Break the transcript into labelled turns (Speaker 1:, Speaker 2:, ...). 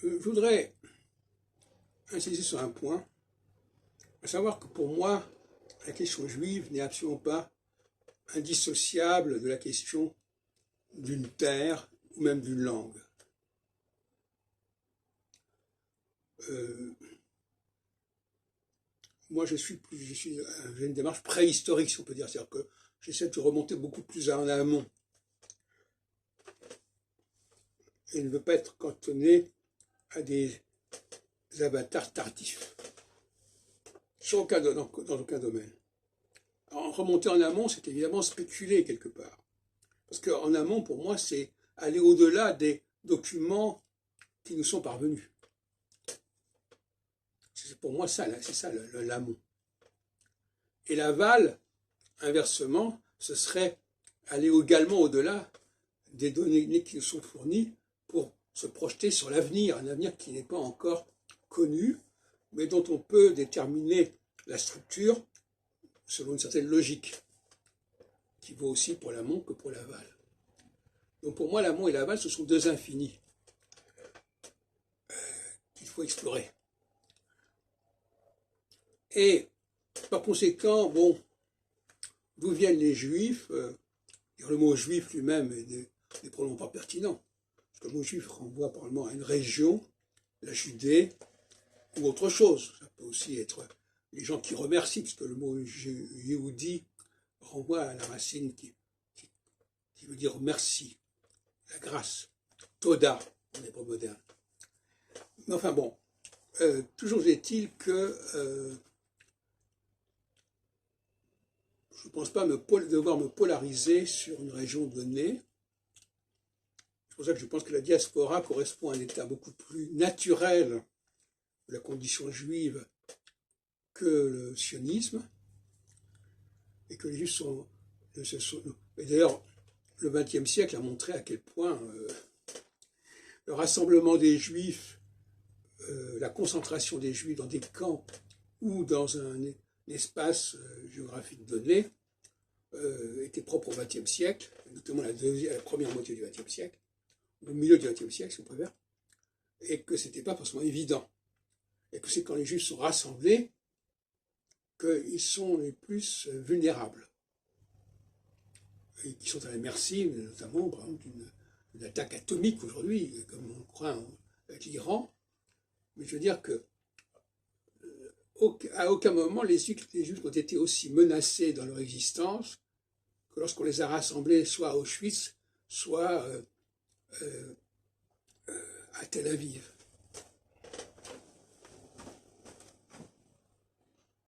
Speaker 1: Je voudrais insister sur un point, à savoir que pour moi, la question juive n'est absolument pas indissociable de la question d'une terre ou même d'une langue. Moi, j'ai une démarche préhistorique, si on peut dire, c'est-à-dire que j'essaie de remonter beaucoup plus en amont et ne veux pas être cantonné à des avatars tardifs, dans aucun domaine. Alors, remonter en amont, c'est évidemment spéculer quelque part. Parce qu'en amont, pour moi, c'est aller au-delà des documents qui nous sont parvenus. C'est pour moi ça, c'est ça l'amont. Et l'aval, inversement, ce serait aller également au-delà des données qui nous sont fournies pour se projeter sur l'avenir, un avenir qui n'est pas encore connu, mais dont on peut déterminer la structure selon une certaine logique, qui vaut aussi pour l'amont que pour l'aval. Donc pour moi, l'amont et l'aval, ce sont deux infinis qu'il faut explorer. Et par conséquent, bon, d'où viennent les juifs le mot juif lui-même n'est probablement pas pertinent. Parce que le mot juif renvoie probablement à une région, la Judée, ou autre chose. Ça peut aussi être les gens qui remercient, parce que le mot Yehudi renvoie à la racine qui veut dire merci, la grâce, Toda en hébreu moderne. Mais enfin bon, toujours est-il que je ne pense pas devoir me polariser sur une région donnée. C'est pour ça que je pense que la diaspora correspond à un état beaucoup plus naturel de la condition juive que le sionisme, et que les juifs sont... Et d'ailleurs, le XXe siècle a montré à quel point le rassemblement des juifs, la concentration des juifs dans des camps ou dans un espace géographique donné était propre au XXe siècle, notamment la première moitié du XXe siècle, au milieu du XXe siècle, si on préfère, et que ce n'était pas forcément évident. Et que c'est quand les juifs sont rassemblés qu'ils sont les plus vulnérables. Et qui sont à la merci, notamment, par exemple, d'une attaque atomique aujourd'hui, comme on croit avec l'Iran. Mais je veux dire que à aucun moment les juifs ont été aussi menacés dans leur existence que lorsqu'on les a rassemblés soit à Auschwitz, soit à Tel Aviv.